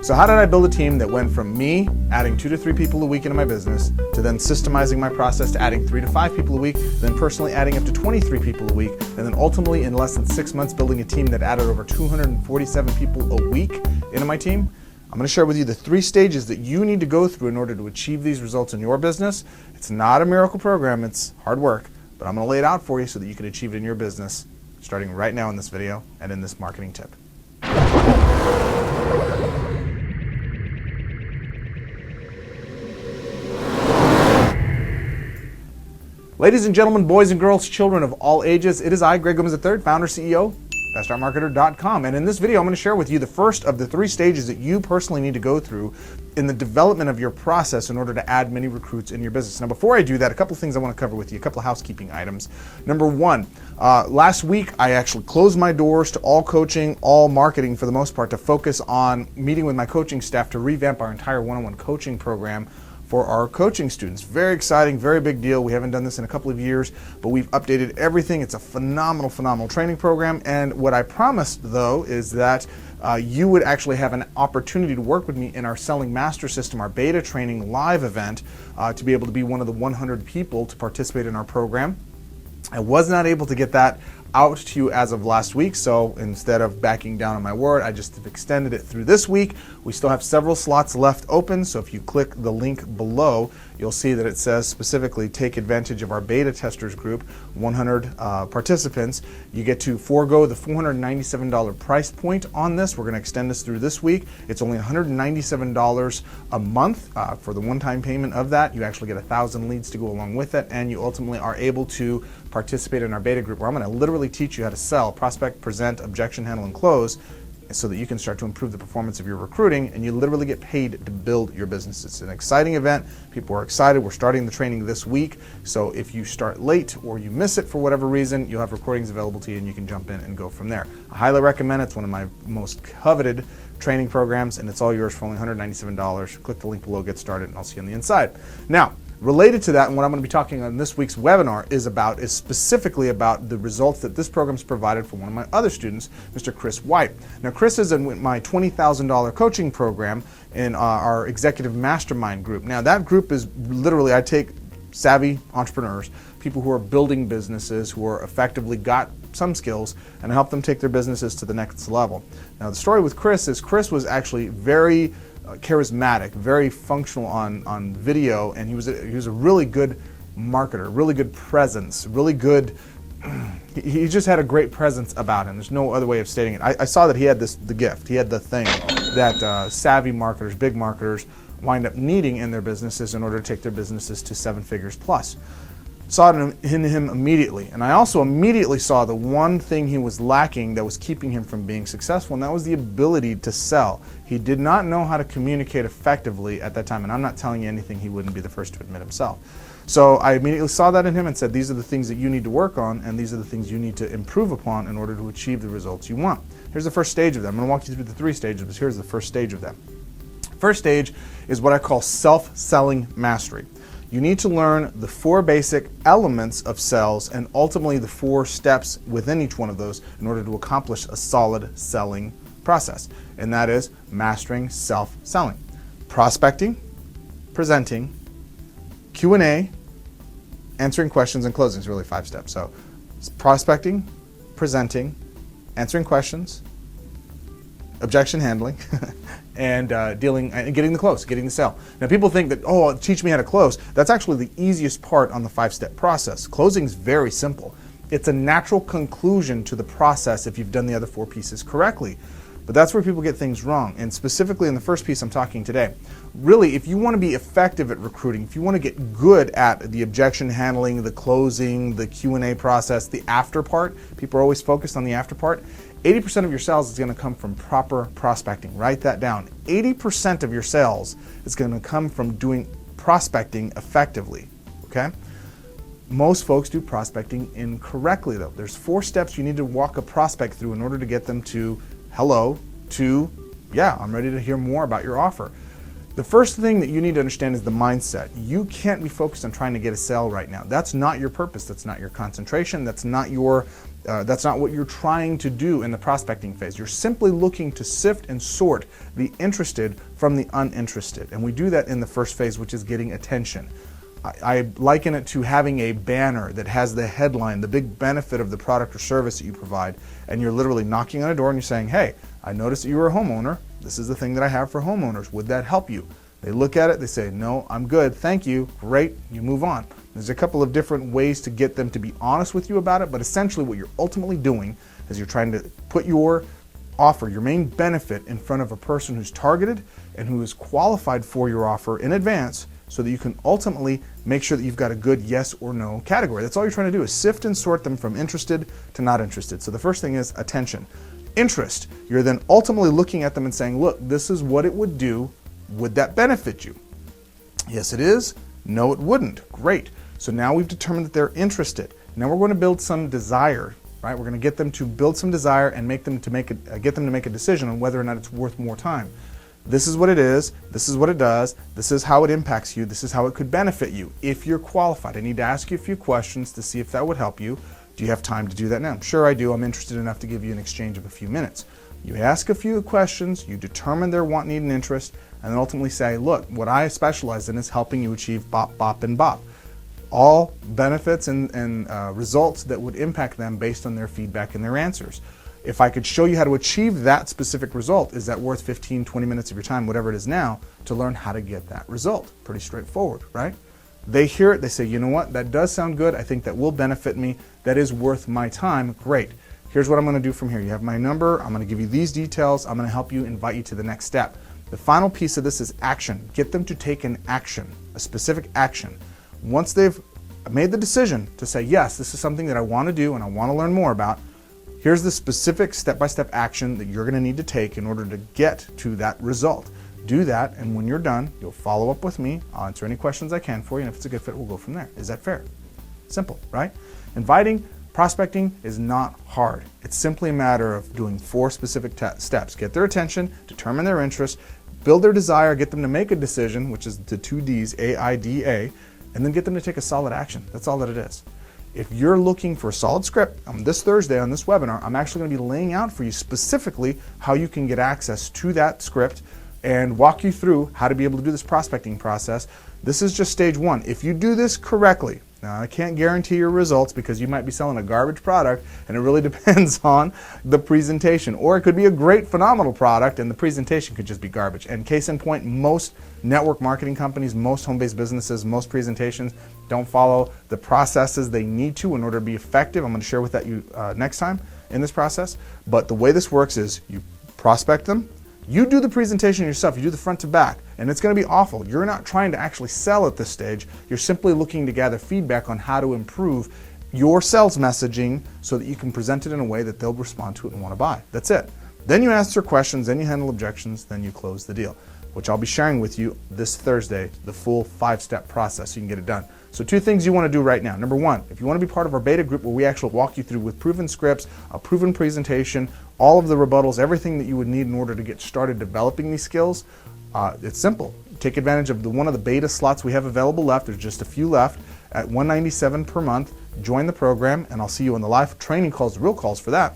So how did I build a team that went from me adding 2 to 3 people a week into my business to then systemizing my process to adding 3 to 5 people a week, then personally adding up to 23 people a week, and then ultimately in less than 6 months building a team that added over 247 people a week into my team? I'm going to share with you the 3 stages that you need to go through in order to achieve these results in your business. It's not a miracle program, it's hard work, but I'm going to lay it out for you so that you can achieve it in your business starting right now in this video and in this marketing tip. Ladies and gentlemen, boys and girls, children of all ages, it is I, Greg Gomez III, founder, CEO, BestStartMarketer.com. And in this video, I'm going to share with you the first of the 3 stages that you personally need to go through in the development of your process in order to add many recruits in your business. Now, before I do that, a couple of things I want to cover with you, a couple of housekeeping items. Number 1, last week, I actually closed my doors to all coaching, all marketing for the most part, to focus on meeting with my coaching staff to revamp our entire one-on-one coaching program for our coaching students. Very exciting, very big deal. We haven't done this in a couple of years, but we've updated everything. It's a phenomenal training program. And what I promised, though, is that you would actually have an opportunity to work with me in our Selling Master System, our beta training live event, to be able to be one of the 100 people to participate in our program. I was not able to get that out to you as of last week, so instead of backing down on my word, I just have extended it through this week. We still have several slots left open, so if you click the link below, you'll see that it says specifically take advantage of our beta testers group, 100 participants. You get to forego the $497 price point on this. We're going to extend this through this week. It's only $197 a month for the one-time payment of that. You actually get 1,000 leads to go along with it, and you ultimately are able to participate in our beta group where I'm going to literally teach you how to sell, prospect, present, objection handle, and close, so that you can start to improve the performance of your recruiting, and you literally get paid to build your business. It's an exciting event. People are excited. We're starting the training this week, so if you start late or you miss it for whatever reason, you'll have recordings available to you and you can jump in and go from there. I highly recommend it. It's one of my most coveted training programs, and it's all yours for only $197. Click the link below, get started, and I'll see you on the inside. Now, related to that, and what I'm going to be talking on this week's webinar is specifically about the results that this program's provided for one of my other students, Mr. Chris White. Now, Chris is in my $20,000 coaching program in our executive mastermind group. Now, that group is literally, I take savvy entrepreneurs, people who are building businesses, who are effectively got some skills, and help them take their businesses to the next level. Now, the story with Chris is Chris was actually very charismatic, very functional on video, and he was a really good marketer, really good presence, really good. He just had a great presence about him. There's no other way of stating it. I saw that he had the gift. He had the thing that savvy marketers, big marketers, wind up needing in their businesses in order to take their businesses to 7 figures plus. Saw it in him immediately, and I also immediately saw the one thing he was lacking that was keeping him from being successful, and that was the ability to sell. He did not know how to communicate effectively at that time, and I'm not telling you anything he wouldn't be the first to admit himself. So I immediately saw that in him and said, these are the things that you need to work on, and these are the things you need to improve upon in order to achieve the results you want. Here's the first stage of them. I'm going to walk you through the 3 stages, but here's the first stage of them. First stage is what I call self-selling mastery. You need to learn the 4 basic elements of sales and ultimately the 4 steps within each one of those in order to accomplish a solid selling process. And that is mastering self-selling. Prospecting, presenting, Q&A, answering questions, and closing is really 5 steps. So it's prospecting, presenting, answering questions, objection handling, and dealing and getting the close, getting the sale. Now, people think that, oh, teach me how to close. That's actually the easiest part on the 5-step process. Closing is very simple. It's a natural conclusion to the process if you've done the other 4 pieces correctly. But that's where people get things wrong. And specifically in the first piece I'm talking today, really, if you want to be effective at recruiting, if you want to get good at the objection handling, the closing, the Q&A process, the after part, people are always focused on the after part. 80% of your sales is going to come from proper prospecting. Write that down. 80% of your sales is going to come from doing prospecting effectively. Okay? Most folks do prospecting incorrectly, though. There's 4 steps you need to walk a prospect through in order to get them to hello to, yeah, I'm ready to hear more about your offer. The first thing that you need to understand is the mindset. You can't be focused on trying to get a sale right now. That's not your purpose. That's not your concentration. That's not what you're trying to do in the prospecting phase. You're simply looking to sift and sort the interested from the uninterested. And we do that in the first phase, which is getting attention. I liken it to having a banner that has the headline, the big benefit of the product or service that you provide, and you're literally knocking on a door and you're saying, hey, I noticed that you were a homeowner. This is the thing that I have for homeowners. Would that help you? They look at it, they say, no, I'm good, thank you, great, you move on. There's a couple of different ways to get them to be honest with you about it, but essentially what you're ultimately doing is you're trying to put your offer, your main benefit, in front of a person who's targeted and who is qualified for your offer in advance, so that you can ultimately make sure that you've got a good yes or no category. That's all you're trying to do, is sift and sort them from interested to not interested. So the first thing is attention. Interest, you're then ultimately looking at them and saying, look, this is what it would do. Would that benefit you? Yes, it is. No, it wouldn't. Great. So now we've determined that they're interested. Now we're going to build some desire, right? We're going to get them to build some desire and get them to make a decision on whether or not it's worth more time. This is what it is, this is what it does, this is how it impacts you, this is how it could benefit you. If you're qualified, I need to ask you a few questions to see if that would help you. Do you have time to do that now? Sure I do, I'm interested enough to give you an exchange of a few minutes. You ask a few questions, you determine their want, need, and interest, and then ultimately say, look, what I specialize in is helping you achieve bop, bop, and bop. All benefits and results that would impact them based on their feedback and their answers. If I could show you how to achieve that specific result, is that worth 15, 20 minutes of your time, whatever it is now, to learn how to get that result? Pretty straightforward, right? They hear it, they say, you know what, that does sound good, I think that will benefit me, that is worth my time, great. Here's what I'm going to do from here. You have my number, I'm going to give you these details, I'm going to help you, invite you to the next step. The final piece of this is action. Get them to take an action, a specific action. Once they've made the decision to say, yes, this is something that I want to do and I want to learn more about, here's the specific step-by-step action that you're going to need to take in order to get to that result. Do that, and when you're done, you'll follow up with me. I'll answer any questions I can for you, and if it's a good fit, we'll go from there. Is that fair? Simple, right? Inviting, prospecting is not hard. It's simply a matter of doing 4 specific steps. Get their attention, determine their interest, build their desire, get them to make a decision, which is the 2 Ds, A-I-D-A, and then get them to take a solid action. That's all that it is. If you're looking for a solid script, on this Thursday on this webinar, I'm actually going to be laying out for you specifically how you can get access to that script and walk you through how to be able to do this prospecting process. This is just stage 1. If you do this correctly, now I can't guarantee your results because you might be selling a garbage product and it really depends on the presentation. Or it could be a great, phenomenal product and the presentation could just be garbage. And case in point, most network marketing companies, most home-based businesses, most presentations don't follow the processes they need to in order to be effective. I'm going to share with you next time in this process. But the way this works is you prospect them, you do the presentation yourself, you do the front to back, and it's going to be awful. You're not trying to actually sell at this stage. You're simply looking to gather feedback on how to improve your sales messaging so that you can present it in a way that they'll respond to it and want to buy. That's it. Then you answer questions, then you handle objections, then you close the deal, which I'll be sharing with you this Thursday, the full 5-step process so you can get it done. So 2 things you want to do right now. Number 1, if you want to be part of our beta group where we actually walk you through with proven scripts, a proven presentation, all of the rebuttals, everything that you would need in order to get started developing these skills, it's simple. Take advantage of one of the beta slots we have available left. There's just a few left at $197 per month. Join the program and I'll see you on the live training calls, the real calls for that.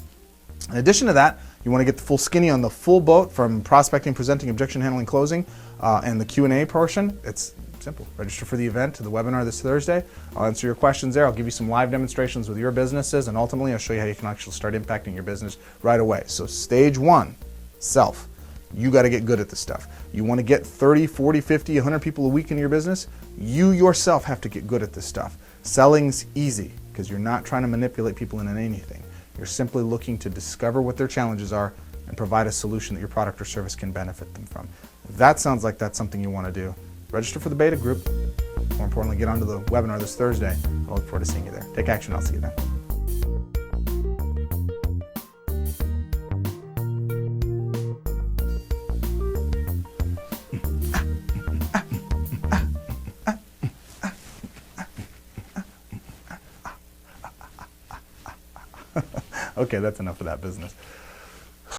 In addition to that, you want to get the full skinny on the full boat from prospecting, presenting, objection handling, closing, and the Q&A portion. It's simple. Register for the event, to the webinar this Thursday. I'll answer your questions there. I'll give you some live demonstrations with your businesses, and ultimately I'll show you how you can actually start impacting your business right away. So stage 1, self. You got to get good at this stuff. You want to get 30, 40, 50, 100 people a week in your business? You yourself have to get good at this stuff. Selling's easy because you're not trying to manipulate people into anything. You're simply looking to discover what their challenges are and provide a solution that your product or service can benefit them from. If that sounds like that's something you want to do, register for the beta group. More importantly, get onto the webinar this Thursday. I look forward to seeing you there. Take action. I'll see you then. Okay, that's enough of that business.